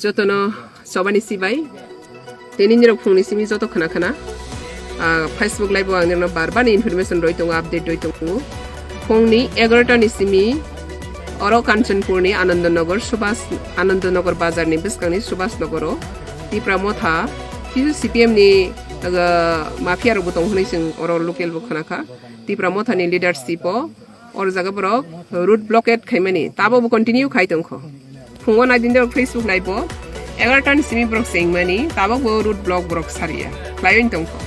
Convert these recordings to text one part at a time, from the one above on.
jotono sobani sibai tenin rok phungni simi joto khana khana Facebook live ang nirno barbani information roi tongo update roi tongo phungni 11 ta ni simi oro kanchanpur ni Anandanagar bazar ni biskangni Subhas Nagaro tipra motha kisu CPM ni mafia ro butong hunai sing oro local bo khana kha tipra motha ni leadership or jaga borok route blockade khaimani tabo bo continue khai tongkho phungo na din Facebook live bo 11 ta ni simi borok singmani tabo bo route block borok saria klayon tongkho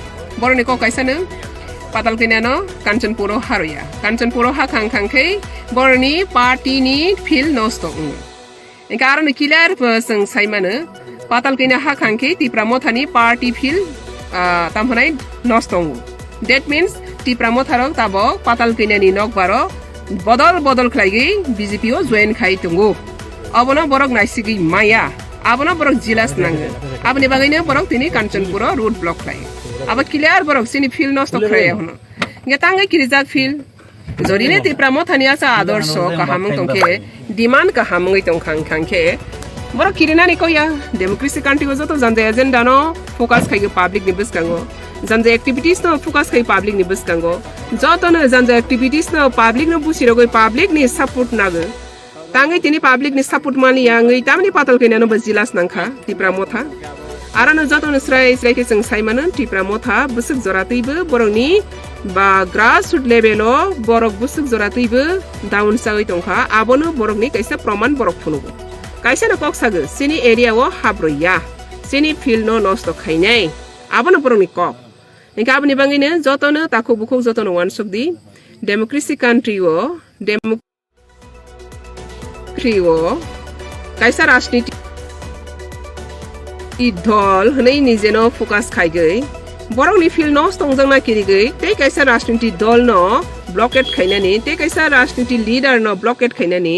boroni ko kaisana patal kinano Kanchanpuro haruya Kanchanpuro ha khangkhangkhei borni party ni feel nosto engkaron kilar sang saimana patal kina ha khangkhei tipra mothani party feel tamhanai nosto that means tipra motharok tabo patal kinani nokbaro bodol khlaigi BJP o join khai tungu abono borok naisigi maya abono borok jilas nang abni bagaine borok tini Kanchanpuro road block khai aba clear borok sini feel nosto khraya hono ngetangai kirijak feel jorine tipra mothani asa adorsho kahamung tongke demand kahamung tongkhang khangke borok kirina ni koya democracy country go joto janje agenda no focus khai public ni biskango janje activities no focus khai public ni biskango joto no janje activities no public no busiro go public ni support nago tangai tini public ni support mali yangai tamni patal kena no bajilas nangkha tipra motha arano joto no srai ke sing saimana tipra motha busuk jorataibo borokni ba grassroots level o borok busuk jorataibo down sagai tongkha abono borokni kaisa proman borok phunugo kaisa no koksago sini area o habroya sini field no nosto khainai abono borokni kok engka abni bangine joto no takuk bukuk joto no wansukdi democracy country o kaisa rajniti dol hnei ni jeno focus khaigei borokni field no stongjangna kirigei tei kaisa rajniti dol no blockade khainani tei kaisa rajniti leader no blockade khainani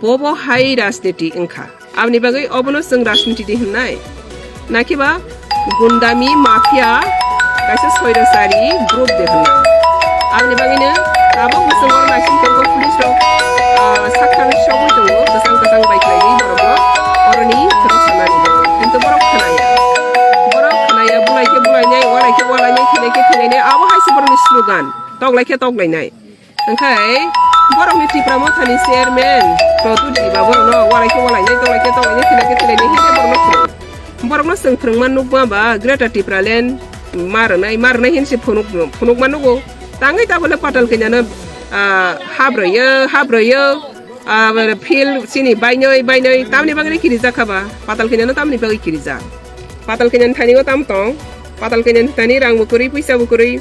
bobo hai rajniti engkha abni bagai obono sing rajniti di hnai nakiba gundami mafia kaisa soirasari group de hnai abni bagai ne abo musangor nasin tengko police ro sakhan shogoi tongo kasang bike lagi borok oroni terus sanani কিন্তু borok khanaya bulai walai khilai abo haisi borok ni slogan toklainai angkai borok ni tipra mothani chairman produt diba borok no walai khilai hine borok no sing thrungman nukba ba greater tipra land marnai hinsi phunuk manugo tangai tabole patal kenyana habroyo fil sini bainoi tamni bagri kirija khaba patal kenyana tamni bagri kirija patal kenyan thani go tam tong patal kenyan thani rang bukuri puisa bukuri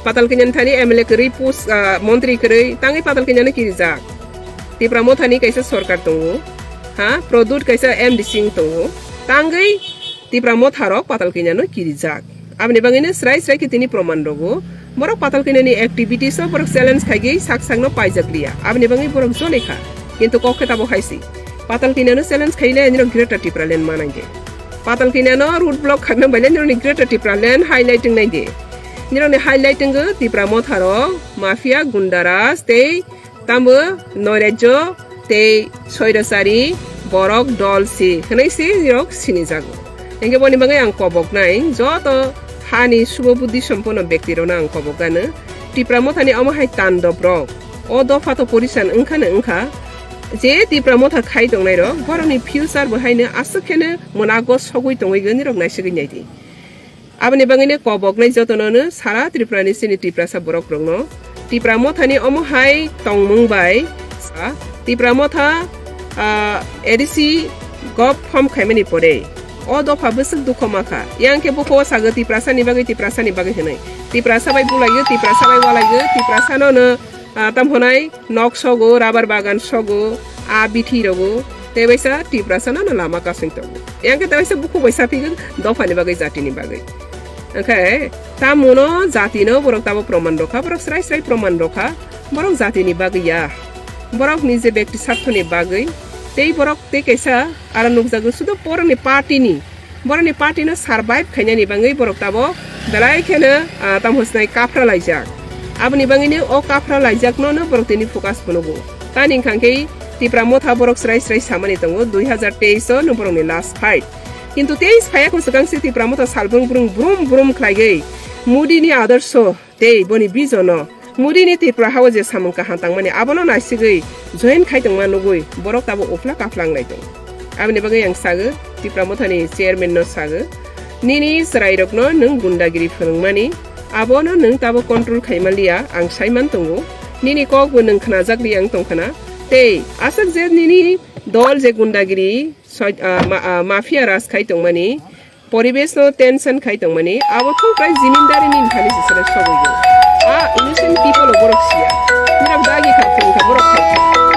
patal kenyan thani MLA kuri pus montri kuri tangai patal kenyana kirija tipra mothani kaisa sarkar tongo ha produt kaisa MD Singh tongo tangai tipra motharo patal kenyano kirija abni bangine srai ke tini proman rogo borok patal kenyani activities o borok challenge khaigi saksangno paijakliya abni bangi borok jonekha কিন্তু কক্ষে তাবো খাইছি পাতাল কিনানো challenge খাইলে এনির greater টিপ্রালেন মানাইগে পাতাল কিনানো root block খাইবে বাইলে নিরনি greater টিপ্রালেন highlighting নাইগে নিরনি highlighting গো Tipra মথারো mafia গুন্ডারাস তেই তামবো নয়রাজ্য তেই সৈরসারি বরক দলসি হনাইসি নিরক সিনি জাগো এঙ্গে বনি বাঙাই আং কবক নাই যত হানি শুভবুদ্ধি সম্পন্ন ব্যক্তিরও না আং কবক গানো টিপ্রা মথানি অমহাই তাণ্ডব রক ও দফা তো পরিশান ওংখা je tipra motha khai tongnai ro boroni future bahaine asukene monago sogoi tongoi rok naisigi naidi abni bangine kobok nai jotono sara tripura ni sini tipra sa borok rongno tipra motha ni omohai tongmung bai tipra motha ADC gop form khaimani pore o dofa busuk dukhomaka yangke boko saga tipra sa ni bagai henai tipra sa bai bulayo tipra sa bai walayo tipra sa no tamhonai nok sogo rabar bagan sogo bithi rogo tebaisa tipra sana na lama ka sing togo yang ke tebaisa buku baisa pig dofani bagai jati ni bagai angkai tamuno jati no borok tabo proman rokha borok srai proman rokha borok jati ni bagai ya borok nije ব্যক্তি স্বার্থ ni bagai tei borok te kaisa ara nukjago sudo boroni party no survive khainani bangai borok tabo belai khena tamhosnai kafra laijak abni bangini o kafra laijak no borok teni focus bonogo tani khangkei Tipramoth borok srai samani tongo 2023 no borok ni last fight. Kintu 23 phaya ko sakang si Tipramoth salbrung brum khlaigai. Mudi ni adarso tei boni bijono. Mudi ni Tripura hawa je samung ka hantang mani abono nasigai join khaitong manugoi borok tabo ofla kaflang laitong. Abni bagai yang saga Tipramoth ni chairman no saga. Nini serai rokno nung gundagiri phurungmani abono nung tabo control khaimalia ang saiman tongo nini kok bo nung khnajak li ang tongkhana tei asak je nini dol je gundagiri mafia ras khai tongmani poribesh no tension khai tongmani abo thongkai jimindari nin khali sesara soboyo innocent people borok sia nirak dagi khakeng ka borok khai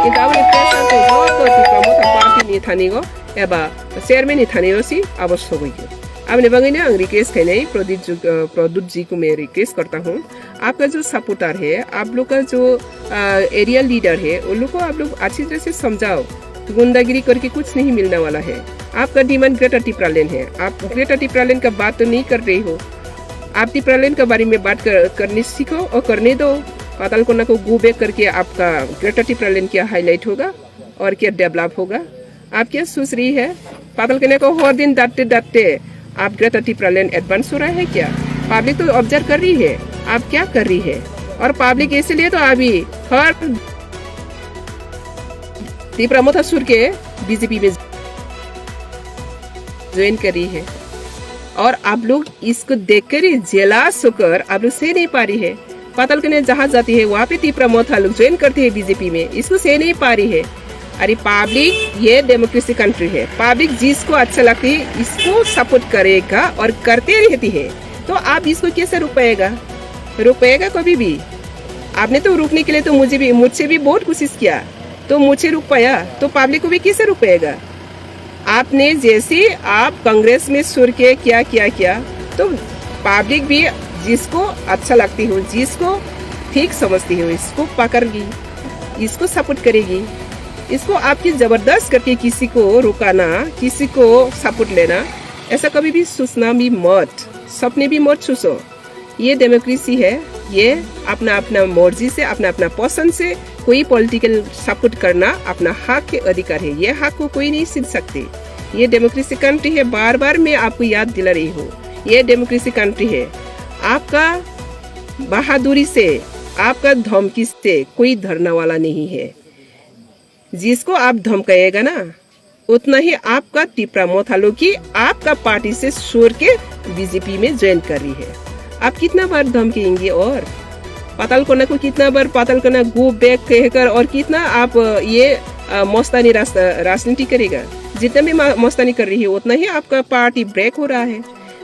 intabone pressure to joto Tipramoth party ni thanigo eba chairman ni thanigo si abo soboyo अब निभागे ना request है नहीं प्रदीप जी को मैं request करता हूँ आपका जो सपोर्टर है आप लोग का जो एरिया लीडर है उन लोग को आप लोग अच्छी तरह से समझाओ गुंडागिरी करके कुछ नहीं मिलने वाला है आपका डिमांड ग्रेटर टिपरा लैंड है आप ग्रेटर टिपरा लैंड का बात तो नहीं कर रही हो आप टिपरा लैंड के बारे में बात करने सीखो और करने दो पाताल कोना को गो बैक करके आपका ग्रेटर टिपरा लैंड क्या हाईलाइट होगा और क्या डेवलप होगा आप क्या सोच रही है पाताल कोना को हर दिन डांटते आप ग्रेटर टिपरा लैंड एडवांस हो रहा है क्या पब्लिक तो ऑब्जर्व कर रही है आप क्या कर रही है और पब्लिक इसलिए तो अभी हर Tipramoth सुर के बीजेपी में ज्वाइन कर रही है और आप लोग इसको देखकर ही जेलस होकर आप लोग से नहीं पा रही है पाताल कन्या जहाँ जाती है वहाँ पे Tipramoth लोग ज्वाइन करते हैं बीजेपी में इसको से नहीं पा रही है अरे पब्लिक ये डेमोक्रेसी कंट्री है पब्लिक जिसको अच्छा लगती है इसको सपोर्ट करेगा और करते रहती है तो आप इसको कैसे रुकेगा कभी भी आपने तो रुकने के लिए तो मुझसे भी बहुत कोशिश किया तो मुझे रुक पाया तो पब्लिक को भी कैसे रुकेगा आपने जैसे आप कांग्रेस में सुर के क्या तो पब्लिक भी जिसको अच्छा लगती हो जिसको ठीक समझती हो इसको पकड़गी इसको सपोर्ट करेगी इसको आपकी जबरदस्त करके किसी को रुकाना किसी को सपोर्ट लेना ऐसा कभी भी सोचना भी मत सपने भी मत सोचो ये डेमोक्रेसी है ये अपना मर्जी से अपना पसंद से कोई पॉलिटिकल सपोर्ट करना अपना हक के अधिकार है ये हक को कोई नहीं छीन सकते ये डेमोक्रेसी कंट्री है बार बार मैं आपको याद दिला रही हूँ ये डेमोक्रेसी कंट्री है आपका बहादुरी से आपका धमकी से कोई धरने वाला नहीं है जिसको आप धमकाएगा ना उतना ही आपका Tipramoth की आपका पार्टी से छोड़ के बीजेपी में ज्वाइन कर रही है आप कितना बार धमकेंगे और पाताल कोना को कितना बार पाताल कोना गो बैक कहकर और कितना आप ये मस्तानी राजनीति करेगा जितना भी मस्तानी कर रही है उतना ही आपका पार्टी ब्रेक हो रहा है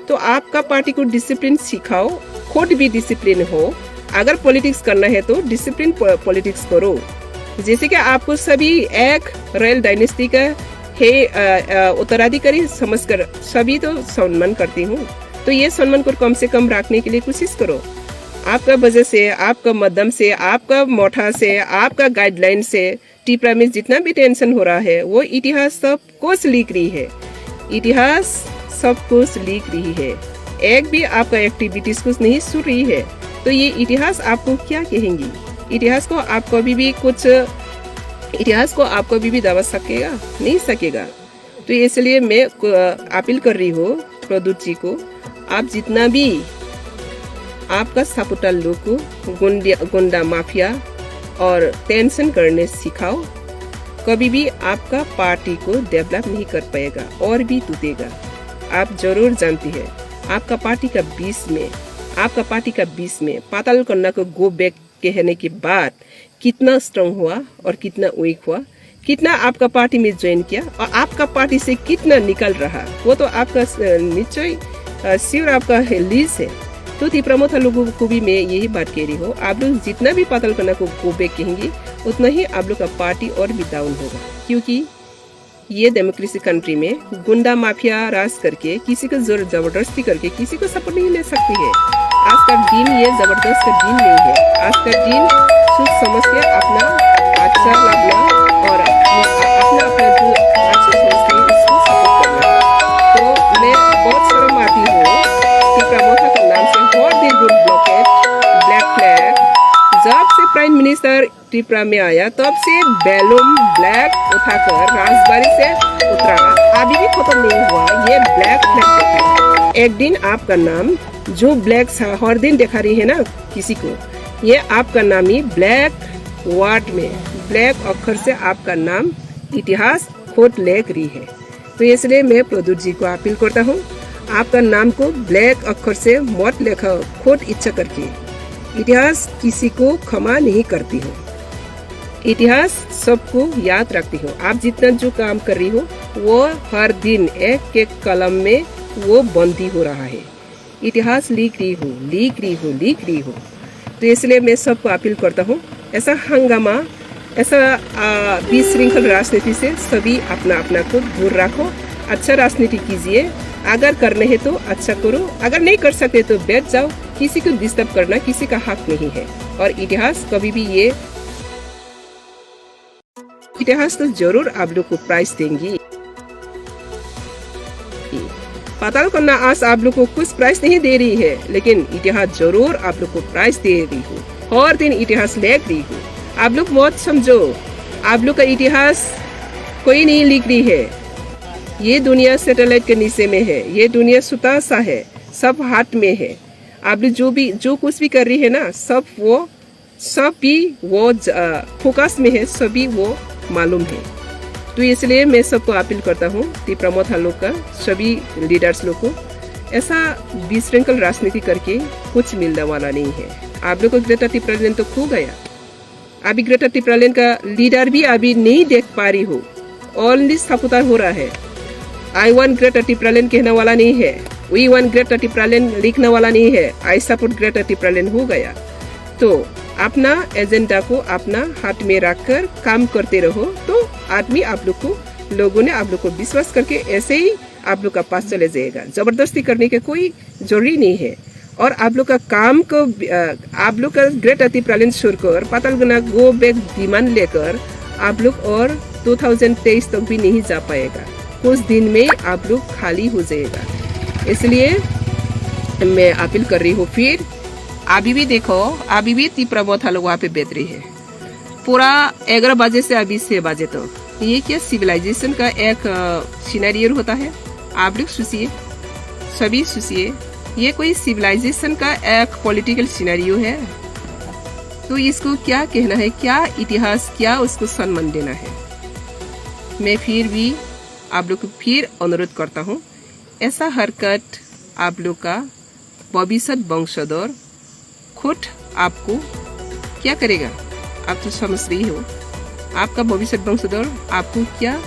तो आपका पार्टी को डिसिप्लिन सिखाओ खुद भी डिसिप्लिन हो अगर पॉलिटिक्स करना है तो डिसिप्लिन पॉलिटिक्स करो जैसे कि आपको सभी एक रॉयल डायनेस्टी का है उत्तराधिकारी समझकर सभी तो सम्मान करती हूँ तो ये सम्मान को कम से कम रखने के लिए कोशिश करो आपका वजह से आपका मध्यम से आपका मोठा से आपका गाइडलाइन से टिपरा में जितना भी टेंशन हो रहा है वो इतिहास सब कुछ लिख रही है इतिहास सब कुछ लिख रही है एक भी आपका एक्टिविटीज कुछ नहीं सुन रही है तो ये इतिहास आपको क्या कहेंगी इतिहास को आप कभी भी दबा सकेगा नहीं सकेगा तो इसलिए मैं अपील कर रही हूँ प्रदूत जी को आप जितना भी आपका सपोर्टर लोग को गुंडा माफिया और टेंशन करने सिखाओ कभी भी आपका पार्टी को डेवलप नहीं कर पाएगा और भी टूटेगा आप जरूर जानती है आपका पार्टी का बीच में पाताल कोना को गो बैक कहने के बाद कितना स्ट्रांग हुआ और कितना वीक हुआ कितना आपका पार्टी में ज्वाइन किया और आपका पार्टी से कितना निकल रहा वो तो आपका निश्चय श्योर आपका लीज है तो Tipramoth लोगों को भी मैं यही बात कह रही हूँ आप लोग जितना भी पाताल कोना को गो बैक कहेंगे उतना ही आप लोग का पार्टी और भी डाउन होगा क्योंकि ये डेमोक्रेसी कंट्री में गुंडा माफिया राज करके किसी को जबरदस्ती करके किसी को सपोर्ट नहीं ले सकती है आज का दिन ये जबरदस्त का दिन नहीं है आज का दिन सोच समझ के अपना आचार लगना और अपना जो अच्छा समझते हैं इसको सपोर्ट करना तो मैं बहुत शर्म आती हूँ Tipramoth का नाम से हर दिन रोड ब्लॉकेट ब्लैक फ्लैग जब से प्राइम मिनिस्टर त्रिपुरा में आया तब से बैलून ब्लैक उठाकर राजबाड़ी से उतरा, अभी भी खत्म नहीं हुआ। ये ब्लैक फ्लैग देखा, एक दिन आपका नाम जो ब्लैक हर दिन दिखा रही है ना किसी को, ये आपका नाम ही ब्लैक वर्ड में ब्लैक अक्षर से आपका नाम इतिहास खोट लिख रही है। तो इसलिए मैं प्रदूत जी को अपील करता हूँ, आपका नाम को ब्लैक अक्षर से मत लिखो खोट इच्छा करके। इतिहास किसी को क्षमा नहीं करती हो, इतिहास सबको याद रखती हो। आप जितना जो काम कर रही हो वो हर दिन एक एक कलम में वो बंदी हो रहा है। इतिहास लिख रही हो। तो इसलिए मैं सबको अपील करता हूँ, ऐसा हंगामा, ऐसा विशृंखल राजनीति से सभी अपना अपना को दूर रखो। अच्छा राजनीति कीजिए, अगर करने है तो अच्छा करो, अगर नहीं कर सकते तो बैठ जाओ। किसी को डिस्टर्ब करना किसी का हक नहीं है। और इतिहास कभी भी ये इतिहास तो जरूर आप लोग को प्राइज देंगी। पाताल कन्या आज आप लोग को कुछ प्राइज नहीं दे रही है, लेकिन इतिहास जरूर आप लोग को प्राइज दे रही हो। हर दिन इतिहास लिख रही हो। आप लोग मत समझो आप लोग का इतिहास कोई नहीं लिख रही है। ये दुनिया सैटेलाइट के नीचे में है, ये दुनिया सुता सा है, सब हाथ में है। आप लोग जो कुछ भी कर रही है ना, सब भी वो फोकस में है, सभी वो मालूम है। तो इसलिए मैं सबको अपील करता हूँ, त्रिपुरा मोथा लोग का सभी लीडर्स लोग को, ऐसा विशृंखल राजनीति करके कुछ मिलने वाला नहीं है। आप लोग को ग्रेटर त्रिपुरा लैंड तो खो गया। अभी ग्रेटर त्रिपुरा लैंड का लीडर भी अभी नहीं देख पा रही हो, ओनली सपुतार हो रहा है। I want greater Tripura land कहने वाला नहीं है, we want greater Tripura land लिखने वाला नहीं है, I support greater Tripura land हो गया। तो अपना एजेंडा को अपना हाथ में रखकर काम करते रहो, तो आदमी आप लोग को, लोगों ने आप लोग को विश्वास करके ऐसे ही आप लोग का पास चले जाएगा। जबरदस्ती करने के कोई जरूरी नहीं है। और आप लोग का काम को, आप लोग का ग्रेटर त्रिपुरा लैंड छोड़कर पातालगना गो बैक डिमांड लेकर आप लोग और 2023 तक भी नहीं जा पाएगा। कुछ दिन में आप लोग खाली हो जाएगा। इसलिए मैं अपील कर रही हूँ। फिर अभी भी देखो, अभी भी त्रिपुरा मोथा लोग वहाँ पे बैठ रही है पूरा 11 बजे से अभी 6 बजे तो। ये क्या सिविलाइजेशन का एक सिनेरियो होता है? आप लोग सोचिए, सभी सोचिए, ये कोई सिविलाइजेशन का एक पॉलिटिकल सिनेरियो है? तो इसको क्या कहना है, क्या इतिहास, क्या उसको सम्मान देना है? मैं फिर भी आप लोग को फिर अनुरोध करता हूँ, ऐसा हरकत आप लोग का भविष्य वंशधर खुद आपको क्या करेगा? आप तो समझ रही हो, आपका भविष्य वंशधर आपको क्या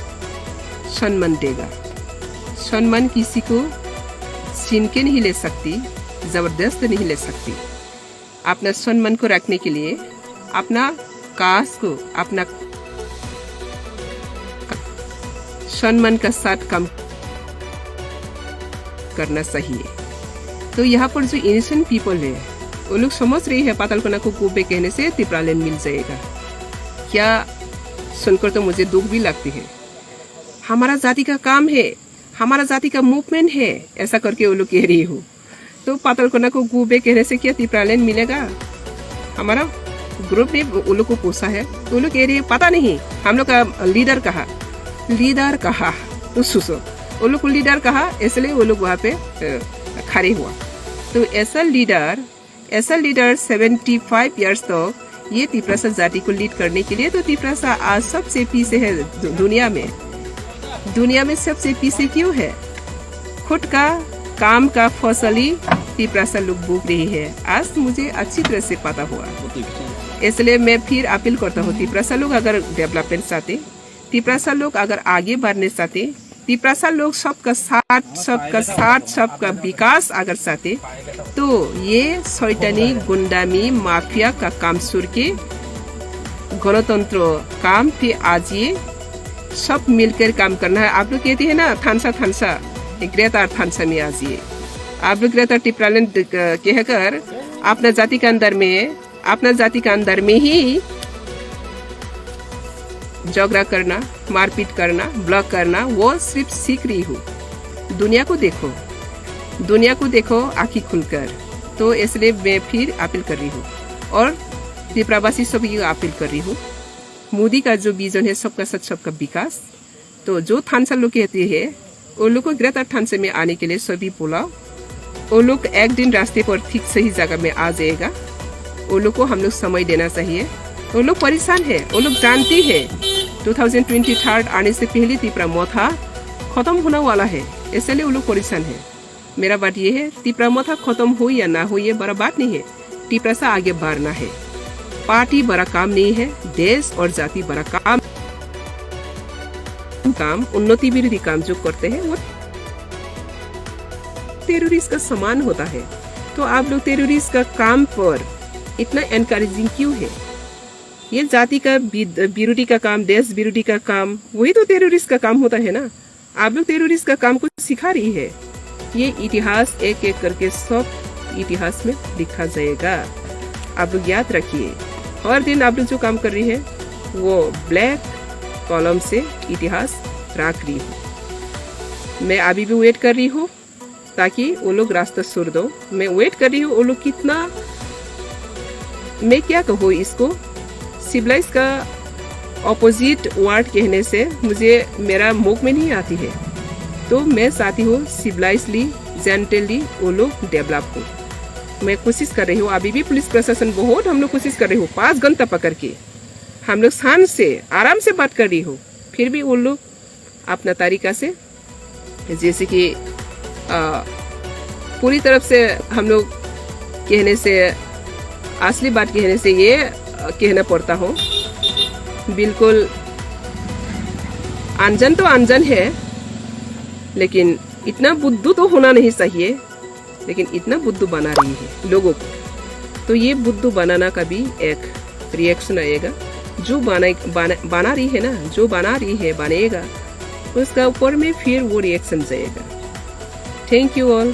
सम्मान देगा? सम्मान किसी को छीन के नहीं ले सकती, जबरदस्त नहीं ले सकती। अपना सम्मान को रखने के लिए अपना काश को, अपना सम्मान का साथ काम करना चाहिए। तो यहाँ पर जो इनोसेंट पीपल है, वो लोग समझ रही है पातालकना को गोबे कहने से त्रिपुरा लैंड मिल जाएगा। क्या सुनकर तो मुझे दुख भी लगती है। हमारा जाति का काम है, हमारा जाति का मूवमेंट है, ऐसा करके वो लोग कह रही हो। तो पातालकना को गोबे कहने से क्या त्रिपुरा लैंड मिलेगा? हमारा ग्रुप ने वो लोग को पूछा है, तो वो लोग कह रही है पता नहीं। हम लोग का लीडर कहा तो सुसो, वो लोग को लीडर कहा, इसलिए वो लोग वहाँ पे खड़े हुआ। तो ऐसा लीडर 75 इयर्स तक ये त्रिपुरा जाति को लीड करने के लिए, तो त्रिपुरा आज सबसे पीछे है दुनिया में सबसे पीछे क्यों है? खुद का काम का फसल ही त्रिपुरा लोग भूख रही है। आज मुझे अच्छी तरह से पता हुआ, इसलिए मैं फिर अपील करता हूँ, त्रिपुरा लोग अगर डेवलपमेंट चाहते, त्रिपुरा लोग अगर आगे बढ़ने चाहते, त्रिपुरा लोग सबका साथ सबका विकास अगर चाहते, तो ये शैतानी गुंडामी माफिया का काम छोड़ के गणतंत्र काम पे आज ये सब मिलकर काम करना है। आप लोग कहते हैं ना थानसा ग्रेटर थानसा में आज ये आप लोग ग्रेटर त्रिपुरा लैंड कहकर अपना जाति के अंदर में ही झगड़ा करना, मारपीट करना, ब्लॉक करना, वो सिर्फ सीख रही हूँ। दुनिया को देखो आँखी खुलकर। तो इसलिए मैं फिर अपील कर रही हूँ। और त्रिपुरावासी सभी को अपील कर रही हूँ, मोदी का जो विजन है सबका साथ सबका विकास, तो जो थानसा लोग कहते हैं वो लोग को ग्रेटर थानसा में आने के लिए सभी बोला, वो लोग एक दिन रास्ते पर ठीक सही जगह में आ जाएगा। वो लोग को हम लोग समय देना चाहिए। वो लोग परेशान है, वो लोग जानते हैं 2023 आने से पहले त्रिपुरा मोथा खत्म होने वाला है, इसलिए वो लोग परेशान है। मेरा बात ये है, त्रिपुरा मोथा खत्म हो या ना हो ये बड़ा बात नहीं है, त्रिपुरा से आगे बढ़ना है। पार्टी बड़ा काम नहीं है, देश और जाति बड़ा काम। उन्नति विरोधी काम जो करते हैं वो टेररिस्ट का समान होता है। तो आप लोग टेररिस्ट का काम पर इतना एनकरेजिंग क्यों है? ये जाति का विरोधी का काम, देश विरोधी का काम, वही तो टेररिस्ट का काम होता है ना। आप लोग टेररिस्ट का काम को सिखा रही है। ये इतिहास एक एक करके सब इतिहास में लिखा जाएगा। आप लोग याद रखिए, हर दिन आप लोग जो काम कर रही है वो ब्लैक कॉलम से इतिहास रख रही हूँ। मैं अभी भी वेट कर रही हूँ ताकि वो लोग रास्ता छोड़ दो। मैं वेट कर रही हूँ वो लोग कितना, मैं क्या कहूँ इसको, सिविलाइज का ऑपोजिट वर्ड कहने से मुझे मेरा मुख में नहीं आती है। तो मैं चाहती हूँ सिविलाइजली जेंटली वो लोग डेवलप हो। मैं कोशिश कर रही हूँ, अभी भी पुलिस प्रशासन बहुत हम लोग कोशिश कर रही हूँ, 5 घंटा पकड़ के हम लोग शांत से आराम से बात कर रही हूँ, फिर भी वो लोग अपना तरीका से, जैसे कि पूरी तरफ से हम लोग कहने से, असली बात कहने से ये कहना पड़ता हो, बिल्कुल अनजान तो अनजान है, लेकिन इतना बुद्धू तो होना नहीं चाहिए, लेकिन इतना बुद्धू बना रही है लोगों को। तो ये बुद्धू बनाना का भी एक रिएक्शन आएगा। जो बना रही है ना, जो बना रही है बनेगा, उसका ऊपर में फिर वो रिएक्शन जाएगा। Thank you all.